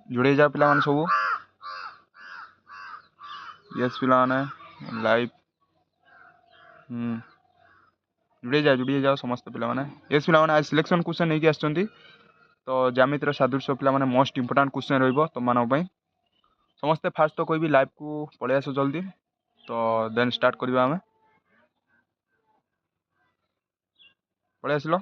जोड़े जा पिला माने सब यस पिला माने लाइव जुड़े जाओ समस्त पिला माने यस पिला माने आज सिलेक्शन क्वेश्चन नहीं आछंती तो ज्यामितिर सादृश्य पिला माने मोस्ट इंपोर्टेंट क्वेश्चन रहइबो तुम मानक पई समस्त फास्ट तो कोई भी लाइव को पळे आसो जल्दी तो देन स्टार्ट करबा हमें पळे आसलो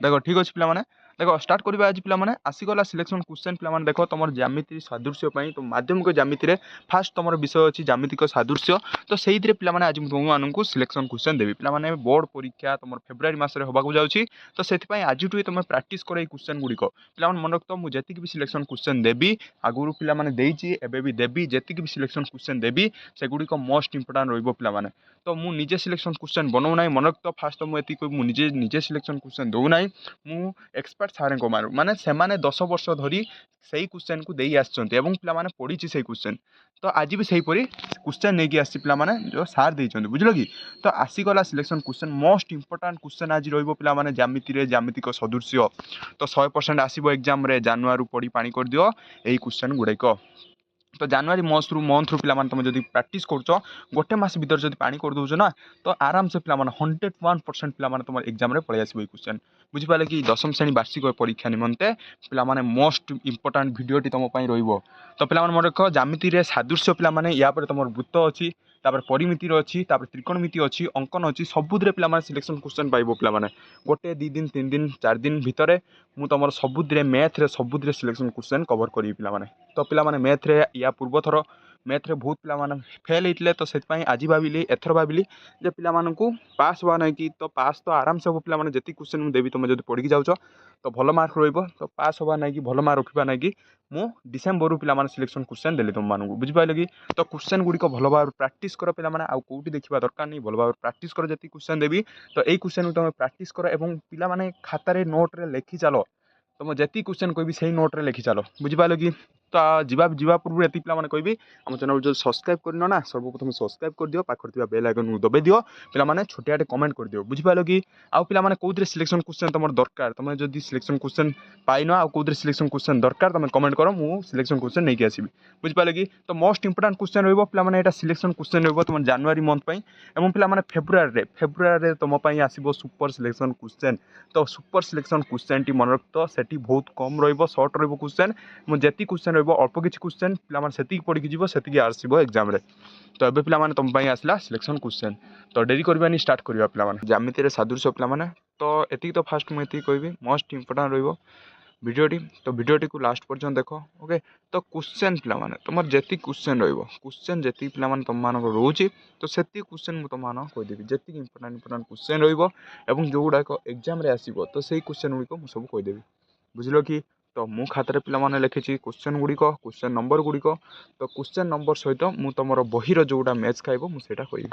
देखो ठीक अच्छे पे देखो स्टार्ट करवा आज पे आसीगला सिलेक्शन क्वेश्चन पे देखो तुम ज्यामिति सादृश्य तो माध्यमिक ज्यामिति फास्ट तुम विषय अच्छी ज्यामितिक सादृश्य तो से पे आज तुमको सिलेक्शन क्वेश्चन देवी पे बोर्ड परीक्षा तुम फेब्रुआरी मसरे होगा जाऊँगी तो से आज तुम प्राक्ट कर क्वेश्चन गुड़िक पे मन रख मुझे भी सिलेक्शन क्वेश्चन देवी आगुरी पे भी देवी जी भी सिलेक्शन क्वेश्चन देवी से गुड़िक मोस्ट इंपोर्टाट रही तो मुझे सिलेक्शन क्वेश्चन बनाऊ ना मन रख तो फास्ट मुझे निजे सिलेक्शन क्वेश्चन दौना मु एक्सपर्ट सारे माने से 10 वर्ष धरी से क्वेश्चन को दे आसछन्ते पे पढ़ी से क्वेश्चन तो आज भी सही परी क्वेश्चन नहीं आसी पे जो सार देते बुझल कि तो आसीगला selection question most important question आज पे ज्यामिति ज्यामितिक सदृश्य तो 100% आसो एग्जाम जानुआरी पढ़ी पानी कर दियो यही क्वेश्चन गुड़ाक तो जानुआरी मंथ रू पे तुम जब प्राक्ट कर गोटे मस भर जब पानी कर दौच ना तो आराम से पे 101% पे तुम एग्जाम पलि आसो क्वेश्चन बुझिपारे कि दशम श्रेणी वार्षिक परीक्षा निमंते पे मोस्ट इंपोर्टाट भिडटी तुम रही तो पे मन रख ज्यामिति सादृश्य पे या तुम वृत्त अच्छी परिमितिर अच्छी त्रिकोणमिति अच्छी अंकन अच्छी सबुद्रे पे सिलेक्शन क्वेश्चन पाइब पे गोटे 2 दिन 3 दिन 4 दिन भितर मुझ तुम सबुद्रे मैथ सबुद्रे सिलेक्शन क्वेश्चन कवर करी पे तो पे मैथ या पूर्व थर मैथ बहुत पे फेल होते तो से आज भाविली एथर भाविली जे पे पास हुआ ना कि तो पास तो आराम से हम पे जी क्वेश्चन मुझे देवी तुम जो पढ़ी जाऊँ तो भल मार्क रो पास हवा ना कि भल मार्क रखा ना कि मु डिसेम्बर पे सिलेक्शन क्वेश्चन देली तुम मानक बुझिपारे कि तो क्वेश्चन गुड़िक भल भाव प्राक्ट कर पे आउ कौटी देखा दरकार नहीं भल भाव प्राक्ट कर जी क्वेश्चन देवी तो यही क्वेश्चन तुम प्राक्ट कर पे खातार नोट रे लिखि चल तुम जी क्वेश्चन कह से नोट रे लिखि चल बुझिपारे कि तो जीवा पूर्व ये पे कहि आम चैनल जो सब्सक्राइब करन ना सर्वप्रथम सब्सक्राइब कर दियो पाखर बेल आइकन को दबाई दियो पे छोटियाटे कमेंट कर दियो बुझिपारे कि आउ पे कौन सिलेक्शन क्वेश्चन तुम दरकार तुम जब सिलेक्शन क्वेश्चन पाइन आउ कौन सिलेक्शन क्वेश्चन दरकार तुम कमेंट कर मु सिलेक्शन क्वेश्चन नहीं आसबि बुझिपारे कि तो मोस्ट इंपोर्टाट क्वेश्चन रही पे सिलेक्शन क्वेश्चन रही तुम जानुआरी मंथ पे फेब्रुआरी तुम आसो सुपर सिलेक्शन क्वेश्चन तो सुपर सिलेक्शन क्वेश्चन टी मन रख तो सेठी बहुत कम रॉर्ट क्वेश्चन मुझे क्वेश्चन अल्प किसी क्वेश्चन पे पढ़ी जीव से आसो एग्जाम तो ये पे तुम आसला सिलेक्शन क्वेश्चन तो डेरी करवानी स्टार्ट करवा पे ज्यामिति सादृश्य पे तो ये तो फास्ट मुझे कहि मोस्ट इंपोर्टाट रही भिडियोटी तो भिडियोटी को लास्ट पर्यटन देख ओके तो क्वेश्चन पे तुम जी क्वेश्चन क्वेश्चन जी पे तुम मान रोचे तो से क्वेश्चन मुझे तुम कहीदेवी जी इंपोर्टाट क्वेश्चन रही जो गुड़ाक एग्जाम आसो तो से क्वेश्चन गुड़िक मुझे सब कहीदेवी बुझल कि तो मु खातार पे लिखी क्वेश्चन गुड़िक क्वेश्चन नंबर गुड़िक तो क्वेश्चन नंबर सहित मु तुम बहीर जोटा मैच खाइब मुझे कहि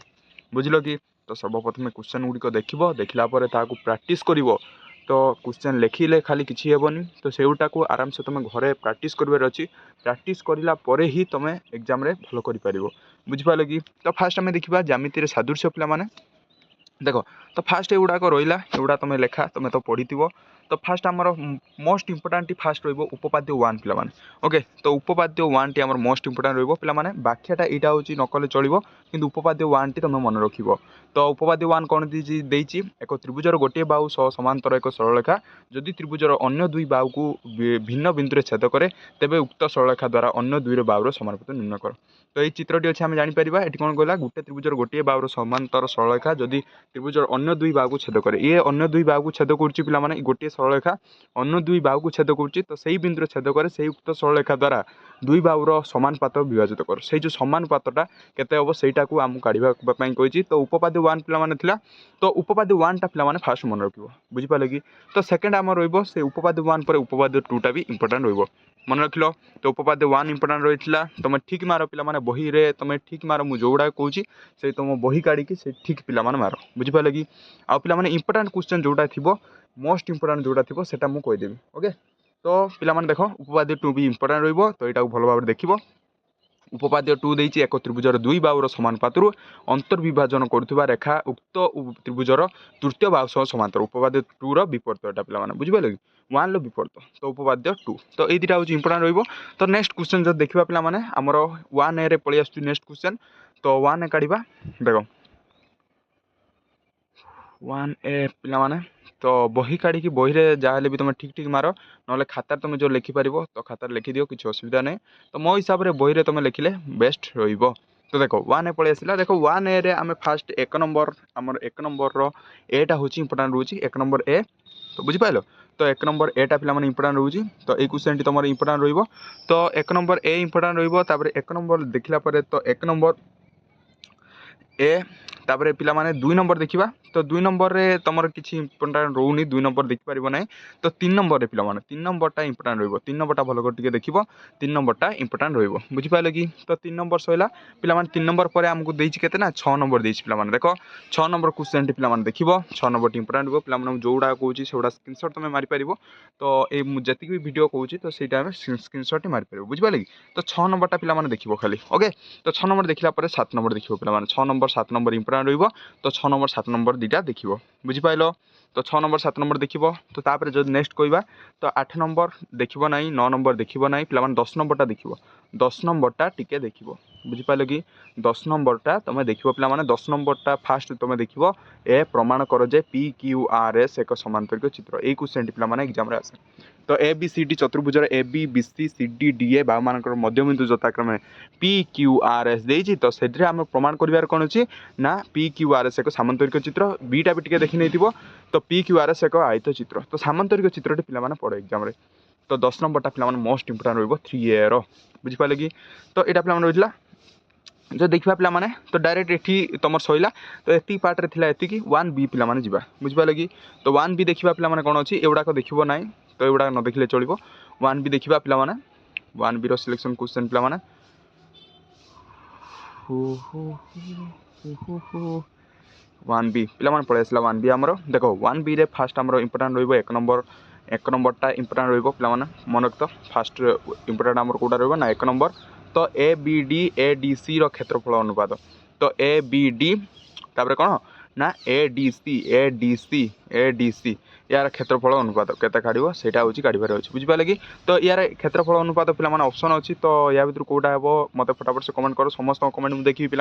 बुझल कि तो सर्वप्रथम क्वेश्चन गुड़िक देखला प्राक्ट कर तो क्वेश्चन लिखिले खाली किसी हेबनी तो सेटा को आराम से तुम घरे प्राक्ट कर अच्छी प्राक्ट करापर ही तुम एग्जाम भल कर बुझिपारे कि तो फास्ट आम देखा ज्यामिति सादृश्य पे देख तो फास्ट एगुड़ाक रहा एगुड़ा तुम लेखा तुम तो पढ़ी तो फास्ट आमर मोस्ट इंपोर्टाट फास्ट उपपाद्य 1 पे ओके तो उपपाद्य 1 टी आमर मोस्ट इंपोर्टाट पे व्याख्याटा यहाँ हूँ नकले चलो कि उपपाद्य 1 टी तुम मन रख तो उपपाद्य 1 कौन देती एक त्रिभुजर गोटे बाहु सह समांतर एक सरलरेखा जदि त्रिभुजर अन्य दुई बाहु को भिन्न बिंदु छेद करे तेज उक्त सरलरेखा द्वारा अन्य दुई बाहुर समानुपात निर्णय कर तो ये चित्रटी अच्छे आम जापर ये कौन कहला गोटे त्रिभुजर गोटे बाहुर समांतर सरलरेखा जदि त्रिभुजर अन्य दुई बाहु को छेद करे ये अन्य दुई बाहु को छेद कर गोटे सरलरेखा अन्य दुई बाहु को छेद कर तो सही बिंदु छेद करे से उक्त सरलरेखा द्वारा दुई बाहुर समानुपात विभाजित कर से जो समानुपातटा केते हम सहीटा को आम काढ़ा कही तो उपपाद्य 1 पे तो उपपाद्य 1 टा पे फास्ट मन रख बुझिपारे कि तो सेकेंड आम रे उपपाद्य 1 पर उपपाद्य 2 टा भी इंपोर्टाट मन रख लो तो उपपाद्य 1 इंपोर्टाट रही तुम ठीक मार पे बही रे तुम ठीक मार मुझे जोड़ा कौन से तुम बही काढ़ी ठीक पे मार बुझिपारे कि आउ पे इंपोर्टाट क्वेश्चन जोटा थी मोस्ट इंपोर्टाट जोटा थी सेटा मुझे कहीदेवी ओके तो पे देख उपपाद्य 2 भी इंपोर्टाट रही तो यहाँ भल भाव देख उपपाद्य 2 देती एक त्रिभुजर दुई बाहुर समानुपात अंतर्विभाजन करुवा रेखा उक्त त्रिभुजर तृतीय बाहु सह समांतर उपपाद्य 2 विपरीत पे बुझिपारे कि वन विपरीत तो उपवाद्य टू तो ये दुटा हूँ इंपोर्टाट रही तो नेक्स्ट क्वेश्चन जो देखा पे आमर वन ए पलि आस नेक्स्ट क्वेश्चन तो वन ए काढ़ा देख वन ए पे तो बही काढ़ी बही में जहाँ भी तुम ठीक ठीक मार ना खातार तुम जो लिखिपार तो खातार लिखिद किसी असुविधा नहीं तो मो हिसाब से बही में तुम लिखिले बेस्ट रही तो देख वन ए पलि आसला देख वन ए आम फास्ट एक नंबर आमर एक नंबर एटा हूँ इंपोर्टाट रोच एक नंबर ए तो बुझिपाल तो एक नंबर एटा पे इंपोर्टाट रोच तो ये क्वेश्चन तुम इंपोर्टाट रही तो एक नंबर ए इंपोर्टाट रही एक नंबर देखला तो एक नंबर ए तापर पे दुई नंबर देखा तो दुई नंबर रे तुम किसी इंपोर्टाट रोनी दुई नंबर देखिपार ना तो तीन नंबर रे पे तीन नंबरटा इंपोर्टाट रही तीन नंबरटा भल कर देख तीन नंबरटा इंपोर्टाट रही बुझिपाल कि तो तीन नंबर सैला पे तीन नंबर पर आमको देते ना 6 नंबर पे देख 6 नंबर क्वेश्चन पे देख 6 नंबर इंपोर्टाट पे जोड़ा कौन से स्क्रीनशॉट तुम मारिपार तो ये जी भी वीडियो कौन तो सही स्क्रीनशॉट मारिपार बुझिपाल कि तो 6 नंबरटा पे देख खाली ओके तो 6 नंबर देखला 7 नंबर देखिए पे 6 नंबर 7 नंबर इंपोर्टाट रही तो 6 नंबर 7 नंबर दुटा देख बुझिपाल तो 6 नंबर 7 नंबर देख तो तापर जो नेक्स्ट कहवा तो 8 नंबर देखो ना 9 नंबर देखो ना पे 10 नंबरटा देख 10 नंबरटा टिके देख बुझिपाल कि 10 नंबरटा तुम देख पे 10 नंबरटा फास्ट तुम देख ए प्रमाण कर J P Q R S एक समांतरिक चित्र यही क्वेश्चन पे एग्जाम आसे तो ए बी सी डी चतुर्भुज A B B C C D D A बाहु मान मध्यबिंदु यथाक्रमे पी क्यू आर एस देती तो से प्रमाण कर कौन अच्छी ना पी क्यू आर एस एक सामांतरिक चित्र बीटा भी टे देखी नहीं तो पी क्यू आर एस एक आयत चित्र तो सामांतरिक चित्र पे पड़े एग्जाम तो 10 नंबरटा पे मोस्ट इंपोर्टाट रही 3A रो बुझिपाल कि तो यहाँ पे रही जो देखा पे तो डायरेक्ट ये तुम सैला तो ये पार्ट थी ये 1B पे जा बुझिपाल कि तो 1B देखा पे कौन अच्छी एगुड़ाक देखो ना तो एगुड़ा न देखले चलो 1B देखा पे 1B रो सिलेक्शन क्वेश्चन पे 1B पे पलि आसला 1B आमर देख 1B रे फास्ट आमर इंपोर्टाट रही एक नंबरटा इंपोर्टाट रही पे मन रख फास्ट इंपोर्टाट आमर कौटा रही ना एक नंबर तो A B D A D C रो क्षेत्रफल अनुपात तो ए बी डी तापर कौन ना ए डी सी यार क्षेत्रफल अनुपात केते काढ़ से काढ़ार अच्छे बुझिपाल कि तो यार क्षेत्रफल अनुपात पे ऑप्शन अच्छी तो या भर कौटा हे मत फटाफट से कमेंट कर समस्त कमेंट मुझे देखी पे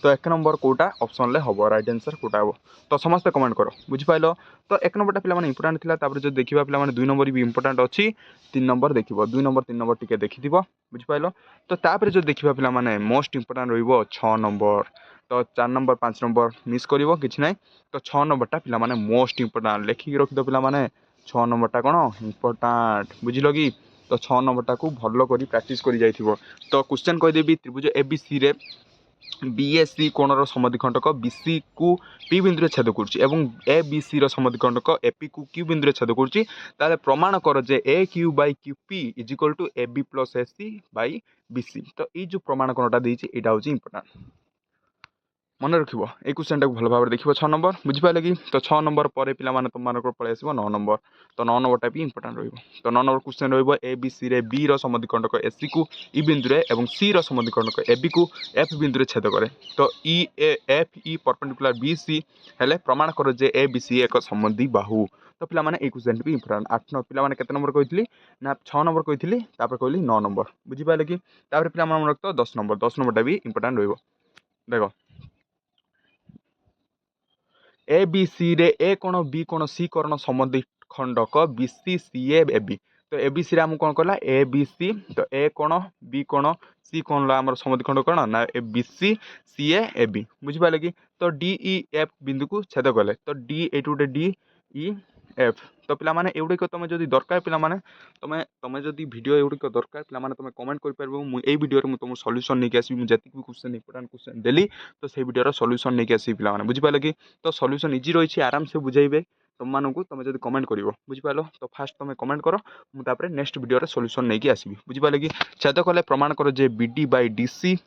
तो एक नंबर कौटा ऑप्शन हम राइट आंसर कौटा हे तो समस्त कमेंट कर बुझिपाल तो एक नंबरटा पे इंपोर्टाट था जो देखा पे 2 नंबर भी इंपोर्टाट अच्छी 3 नंबर देख 2 नंबर 3 नंबर टी देखी बुझिपाल तो तापर जो देखा पे मोस्ट इंपोर्टाट रही 6 नंबर तो 4 नंबर 5 नंबर मिस कर कि ना तो 6 नंबरटा पे मोस्ट इंपोर्टाट लिखिकी रखिद पे 6 नंबरटा कौन इंपोर्टाट बुझल कि तो 6 नंबरटा को भल कर प्राक्ट कर जाइए तो क्वेश्चन कहीदेवी त्रिभुज ए बी सी रे बीएससी कोणर समद्विखंडक बीसी को पी बिंदु छेद कर ए बी सी समद्विखंडक एपी को क्यू बिंदु छेद कर प्रमाण कर जे A Q by Q P is equal to A B plus A C by B C तो ये जो प्रमाण कणटा देती यहाँ हूँ इंपोर्टाट मन रख ये क्वेश्चन टाक भल भाव देख 6 नंबर बुझिपाल कि तो 6 नंबर पर पे तुम मान पलि आस 9 नंबर तो 9 नंबरटा भी इंपोर्टाट रही तो 9 नंबर क्वेश्चन रही ए बी सी रे बी समद्विखंडक ए सी को ई बिंदु और सी समद्विखंडक ए बी को एफ बिंदु छेद करे तो E F E perpendicular B C हेले प्रमाण कर जे ए बी सी एक संबंधी बाहु तो पे क्वेश्चन भी इंपोर्टाट 8 पे केते नंबर कही ना 6 नंबर कही कहली 9 नंबर बुझिपाल कि पे रख 10 नंबरटा भी इंपोर्टाट रही देख ए बी सी रे ए कोण बी कोण सी कर्ण संबंधी खंडक B C C A B तो ए बी सी रे कौन कहला ए बी सी तो ए कोण बी कोण सी कोण आम संबंधी खंड कौन ना ए बी सी ए बी बुझिपारे कि तो डी ई एफ बिंदु को छेद कले तो डी ए गोटे डी ई एफ तो पे एगुड़िक तुम जो दरकार पे तुम तुम जो भिड एगुड़िक दरकार पे तुम कमेंट कर भिडियो तुम सल्यूशन नहीं आसबि मुझे भी क्वेश्चन इंपोर्टेंट क्वेश्चन देली तो से भिडियो सल्यूशन नहीं आसबि पे बुझिपारे कि तो सल्यूशन इजी रही आराम से बुझेबे तुम मानक तुम जो कमेंट कर बुझिपाल तो फास्ट तुम कमेंट कर मुझे नेक्स्ट भिडियो सल्यूशन नहीं आसबि बुझिपारे कि छेद कले प्रमाण कर जे B D by D C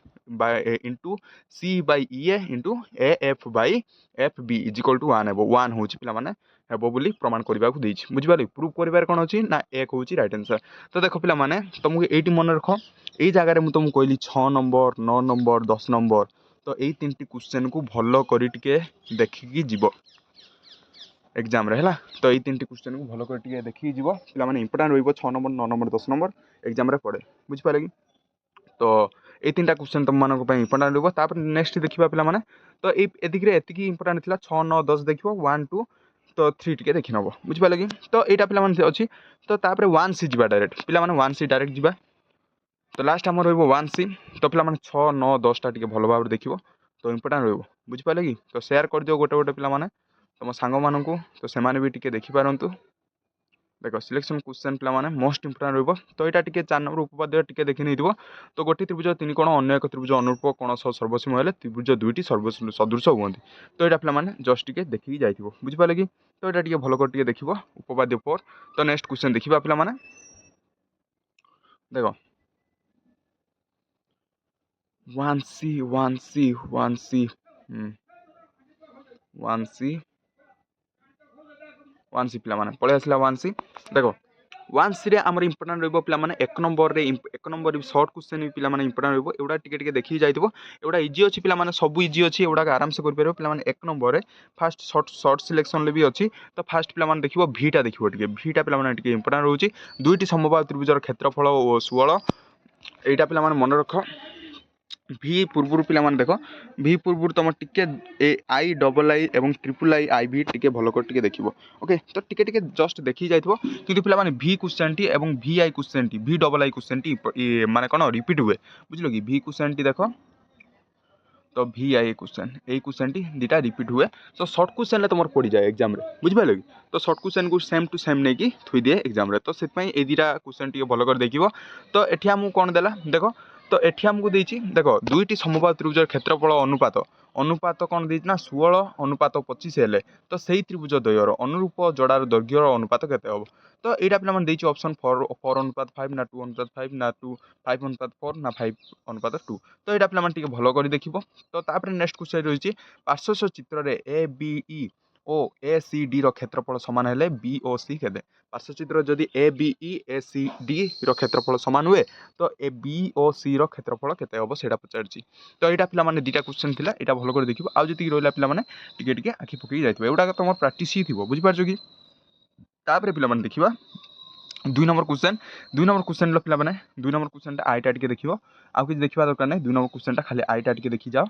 into C by E A into A F by F B is equal to 1 हे 1 हूँ पे हे बोली प्रमाण करने को देती बुझिपारे प्रूफ कर कौन अच्छी ना एक हूँ रईट आंसर तो देख पे तुमको ये मन रख यही जगह मुझे तुमको कहली 6 नंबर 9 नंबर 10 नंबर तो यही 3टी क्वेश्चन को भल कर देखिकी जीव एग्जाम रे है तो ये 3टी क्वेश्चन को भल कर देखिए जीव पे इंपोर्टाट रही 6 नंबर 9 नंबर 10 नंबर एग्जाम रे पड़े बुझिपारे कि तो ये 3टा क्वेश्चन तुम मानक इंपोर्टाट रहा नेक्स्ट देखा पे तो ये इंपोर्टाट था 6 9 10 देख 1 2 तो 3 टे देखी नब बुझिपारे कि तो यहाँ पे अच्छी तो 1 सी जा डायरेक्ट पे 1 सी डायरेक्ट जा तो लास्ट आम रो 1 सी तो पे 6 9 10टा भल भाव देख तो इंपोर्टाट रुझिपारे कि तो सेयार कर दियो गोटे गोटे पे तुम सांग मानू तो से भी टे देखिपारतु देख सिलेक्शन क्वेश्चन पे मोस्ट इंपोर्टाट रहा तो यहाँ टे 4 नंबर उपपाद्य टे देखी नहीं तो गोटे त्रिभुज 3 कोण अन्य एक त्रिभुज अनुरूप कोण सह सर्वसीम हेले त्रिभुज 2टी सदृश हुए तो यहाँ पे जस्ट टे देखिए जाइए बुझिपारे कि तो यहाँ टे भल कर देख उपपाद्य 4 तो नेक्स्ट क्वेश्चन देखा पे देख 1 सी 1 सी 1 सी 1 सी 1 सी पे पलि आसला 1 सी देख 1 सी आम इंपोर्टाट रही एक नंबर एक नंबर सर्ट क्वेश्चन भी पे इंपोर्टाट रहा टे देखिए जाइए एवढा इजी अच्छी पे सब इजी अच्छी एवढा आराम से कर पे एक नंबर फास्ट सर्ट सिलेक्शन भी अच्छी तो फास्ट पे देखिए भीटा देखिए भीटा पे इंपोर्टाट रोचे 2टी समबाहु त्रिभुजर क्षेत्रफल और 16 यहाँ पे मन रख भि पूर्व पे देख भि पूर्व तुम टे आई डबल आई और ट्रिपल आई आई भी टे भल कर देख ओके तो टे जस्ट देखी जाइए कि पे भि क्वेश्चन टी और भि आई क्वेश्चन टी भि डबल आई क्वेश्चन टी माने कौन रिपीट हुए बुझल कि भि क्वेश्चन टी देख तो भि आई क्वेश्चन टी दुटा रिपीट हुए तो सर्ट क्वेश्चन तुम पड़ जाए एग्जाम बुझिपारे कि तो सर्ट क्वेश्चन को सेम टू सेम नहीं थोई दिए एग्जाम तो से दुटा क्वेश्चन टी भल कर देख तो ये आमको कौन देला देख तो ये आमको देती देख 2टी समबाहु त्रिभुजर क्षेत्रफल अनुपात अनुपात कौन देना 16 अनुपात 25 हेले तो सही त्रिभुज द्वयर अनुरूप जड़ार दैर्घ्यर अनुपात केते हम तो यहाँ पे ऑप्शन 4 अनुपात 5 ना 2 अनुपात 5 ना 5 अनुपात 4 ना 5 अनुपात 2 तो यहाँ पे भल कर देख तो नेक्स्ट क्वेश्चन रही पार्श्व चित्र में A B E O A C D क्षेत्रफल सामान हेले बी ओ सी के पार्श्व चित्र जदि A B E A C D क्षेत्रफल सामान हुए तो ए बी ओ सी क्षेत्रफल केते हम से पचार तो यहाँ पे दुटा क्वेश्चन था यहाँ भल कर देखिए आउ जी रहा पे आखि पकई जाए एगुड़ा तुम प्राक्ट ही थी बुझिपार कि तापर पे देखा 2 नंबर क्वेश्चन पे 2 नंबर क्वेश्चन आईटा टे देख आउ कि देखा दरकार नहीं 2 नंबर क्वेश्चन खाली आईटा टे देखी जाओ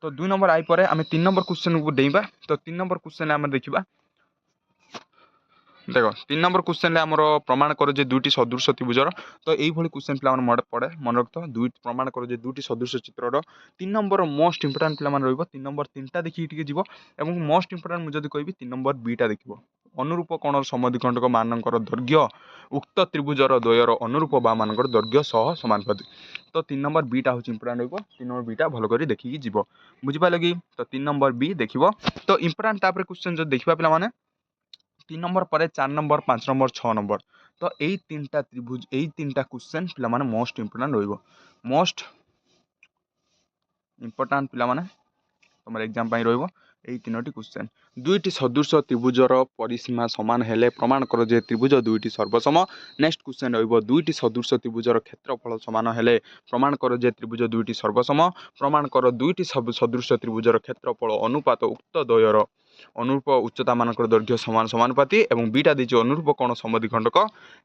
तो 2 नंबर आई पर आम 3 नंबर क्वेश्चन को डेबा तो 3 नंबर क्वेश्चन आम देखा देख 3 नंबर क्वेश्चन आमर प्रमाण कर 2टी सदृश त्रिभुजर तो यही क्वेश्चन पे पड़े मन रख प्रमाण कर 2टी सदृश चित्र 3 नंबर मोस्ट इंपोर्टाट पे 3 नंबर 3टा देखिए जीव और मोस्ट इंपोर्टाट मुझे कहि 3 नंबर बीटा देख अनुरूप कोण समद्विखंडक मानकर दैर्घ्य उक्त त्रिभुजर द्वयर अनुरूप बा मानकर दैर्घ्य सह समानुपाती तो 3 नंबर बीटा हूँ इंपोर्टाट रही 3 नंबर बीटा भल कर देखिए जीव बुझिपारे कि तो 3 नंबर बी देख तो इंपोर्टाट क्वेश्चन जो देखा पे 3 नंबर पर 4 नंबर 5 नंबर 6 नंबर तो यही 3टा त्रिभुज यही 3टा क्वेश्चन पे मोस्ट इंपोर्टाट रही मोस्ट इंपोर्टाट पे तुम एग्जाम रही 3टी क्वेश्चन 2टी सदृश त्रिभुजर परिसीमा सामान हेले प्रमाण कर जे त्रिभुज 2टी सर्वसम नेक्स्ट क्वेश्चन रही 2टी सदृश त्रिभुजर क्षेत्रफल सामान हेले प्रमाण कर जे त्रिभुज 2टी सर्वसम प्रमाण कर 2टी सदृश त्रिभुजर क्षेत्रफल अनुपात उक्त द्वयर अनुरूप उच्चता मानकर दैर्घ्य सामान समानुपाती और बीटा दीजिए अनुरूप कोण समद्विखंडक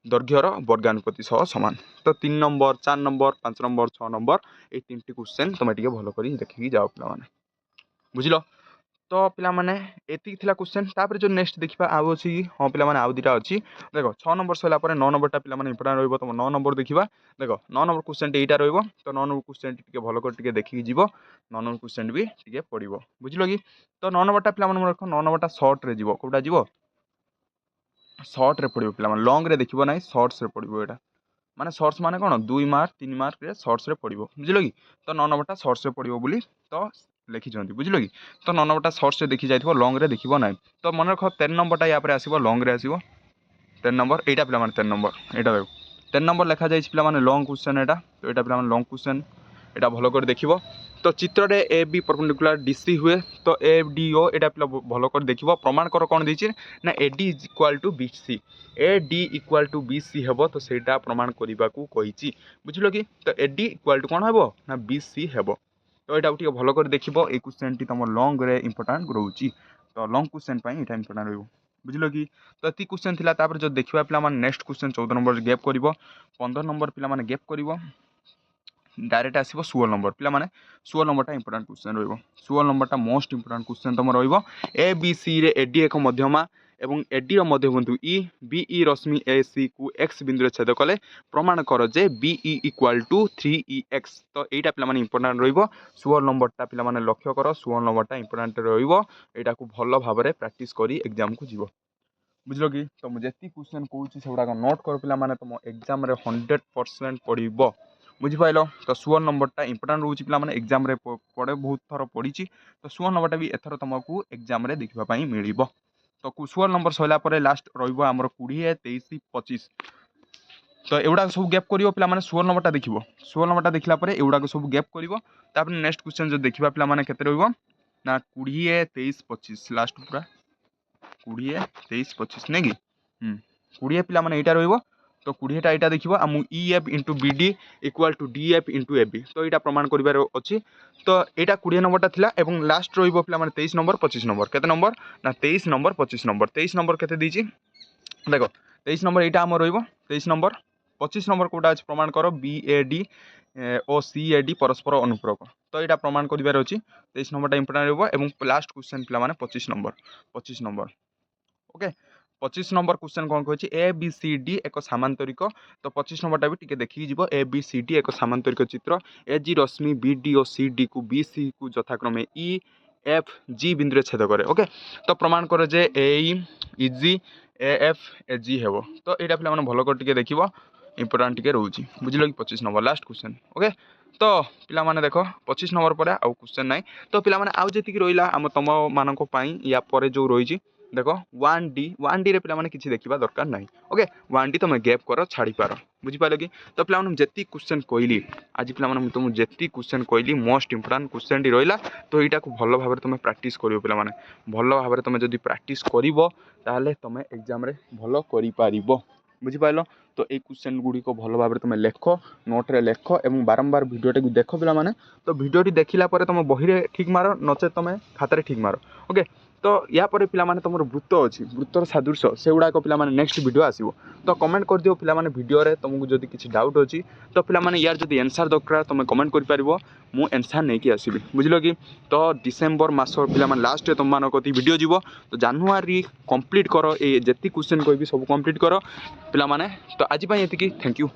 दैर्घ्यर वर्गानुपाती सह सामान तो 3 नंबर 4 नंबर 5 नंबर 6 नंबर ये 3टी क्वेश्चन तुम टे भल कर देखिए जाओ पे बुझल तो पे एति क्वेश्चन तापर जो नेक्स्ट देखा आउ अच्छी हाँ पे आउ दुटा अच्छी देख 6 नंबर सरला 9 नंबर पे इंपोर्टाट रही तुम 9 नंबर देखा देख 9 नंबर क्वेश्चन यहाँ रही तो 9 नंबर क्वेश्चन टी भल कर देखिए जीव 9 नंबर क्वेश्चन भी टे पड़ो बुझल कि तो 9 नंबर पे रख 9 नंबर सर्ट रे जीव कौटा जीव सर्ट रे पड़ो पे लंग रे देखो ना सर्ट्स रे पड़ो यहाँ माने सर्ट्स माने कौन 2 मार्क 3 मार्क रे सर्ट्स रे पड़ो बुझल कि तो 9 नंबर सर्ट्स रे पड़ो बोली तो लिखिं बुझल कि तो 9 नंबर सर्ट्स देखी जाइए लंग रे देखो ना तो मन रख 13 नंबर यहाँ आसो लंग रे आसो 13 नंबर यहाँ पे 13 नंबर यहाँ देख 13 नंबर लिखा जाए पे लंग क्वेश्चन यहाँ तो यहाँ पे लंग क्वेश्चन यहाँ भल कर देख तो चित्र ए बी परपेंडिकुलर डीसी हुए तो ए डी ओ यहाँ पे भल कर देख प्रमाण कर कौन देती ना A D is equal to B C A D equal to B C हे तो सहीटा प्रमाण करने को कही बुझल कि तो ए डी इक्वाल टू कौन हे ना बी सी हे तो यहाँ टे भल कर देख क्वेश्चन टी तुम लंग रे इंपोर्टाट रोचे तो लंग क्वेश्चन यहाँ इंपोर्टाट रही बुझल कि तो ये क्वेश्चन थिला तापर जो देखिबा पिला माने नेक्स्ट क्वेश्चन 14 नंबर गैप करिवो 15 नंबर पिला माने गैप करिवो डायरेक्ट आसीबो 16 नंबर पिला माने 16 नंबरटा इंपोर्टेंट क्वेश्चन रहइबो 16 नंबरटा मोस्ट इंपोर्टेंट क्वेश्चन तम रहइबो ए बी सी रे एडी एक मध्यमा एवं एडी रो मध्यबिंदु ई बी ई रश्मि ए सी को एक्स बिंदु रे छेद कले प्रमाण कर जे B E equal to 3EX तो एटा पिला माने इंपोर्टेंट रहइबो 16 नंबरटा पिला माने लक्ष्य कर 16 नंबरटा इंपोर्टेंट रहइबो एटा को भलो भाबरे प्रैक्टिस करी एग्जाम को जीवो बुझलो कि तो मुझे क्वेश्चन कहूँ से नोट कर पिला माने तुम एग्जाम रे 100% पढ़ब बुझिपाल तो 16 नंबरटा इंपोर्टेंट रोचे पिला माने एग्जाम रे पढ़े बहुत थर पढ़ी तो 16 नंबरटा भी एथर तुमको एग्जाम रे देखा मिल तो 16 नंबर सरला लास्ट रमर 20 23 25 तो एगुड़ा सब गैप कर पिला माने 16 नंबरटा देख 16 नंबरटा देखला एगुड़ा सब गैप कर नेक्स्ट क्वेश्चन जो देखा पिला माने केते रहइबो ना 20 23 25 लास्ट पूरा 20 23 25 नहीं कि 20 पिला माने एटा रहइबो तो 20टा एटा देखिबो आ मु EF into BD equal to DF into AB तो एटा प्रमाण करिबार अछि तो एटा 20 नंबरटा थिला एवं लास्ट रहइबो पिला माने 23 नंबर 25 नंबर केते नंबर ना 23 नंबर 25 नंबर 23 नंबर केते दीची देखो 23 नंबर एटा हमर रहइबो 23 नंबर 25 नंबर कोटा अछि प्रमाण करो BAD ओ CAD परस्पर अनुपूरक तो एटा प्रमाण करिबार अछि 23 नंबरटा इंपोर्टेंट रहइबो एवं लास्ट क्वेश्चन पिला माने 25 नंबर ओके 25 नंबर क्वेश्चन कौन कहछि ए बी सी डी एक सामांतरिक तो 25 नंबरटा भी टिके देखि जीवो ए बी सी डी एक सामांतरिक चित्र ए जी रश्मि बी डी और सी डी को बी सी को यथाक्रमे ई एफ जी बिंदु रे छेद करे ओके तो प्रमाण करे जे ए ई जी ए एफ ए जी हेबो तो एटा पिला माने भलो कर टिके देखिबो इंपोर्टेंट टिके रहउची बुझिलो कि 25 नंबर लास्ट क्वेश्चन ओके तो पिला माने देखो 25 नंबर पर आउ क्वेश्चन नाही तो पिला माने आउ जेतिकी रोइला हम तम मानको पई या परे जो रोइची देखो 1D रे पिला माने किछि देखिबा दरकार नाही ओके 1D तुम गैप कर छाड़ी पार बुझी पालो कि तो पिला माने जेति क्वेश्चन कहली आज पिला माने तुम जेति क्वेश्चन कहली मोस्ट इंपोर्टेंट क्वेश्चन डी रोइला तो एटा को भलो भाबरे तुम प्रैक्टिस करियो पिला माने भलो भाबरे तुम जदी प्रैक्टिस करिवो ताले तुम एग्जाम रे भलो करि पारिबो बुझी पालो तो ए क्वेश्चन गुडी को भलो भाबरे तुम लेख नोट रे लेख एवं बारंबार वीडियो टे देखो पिला माने तो वीडियो टी देखिला परे तुम बही रे ठीक मारो नचे तुम खाता रे ठीक मारो ओके तो या पर पिला माने तुम वृत्त अच्छी वृत्तर सादृश्य से गुड़ाक पिला माने नेक्स्ट वीडियो आसीबो तो कमेंट कर दियो पिला माने वीडियो रे तुमको जदी किछि डाउट अछि तो पिला माने यार जदी आंसर दरकार तुम कमेंट कर पारिबो मु आंसर नै कि आसीबी बुझलो कि तो डिसेंबर मास पिला माने लास्ट रे तुम मानो कति वीडियो जीवो तो जनवरी कंप्लीट करो ए जेति क्वेश्चन कहबी सब कंप्लीट करो पिला माने तो आज पई एतिकी थैंक यू।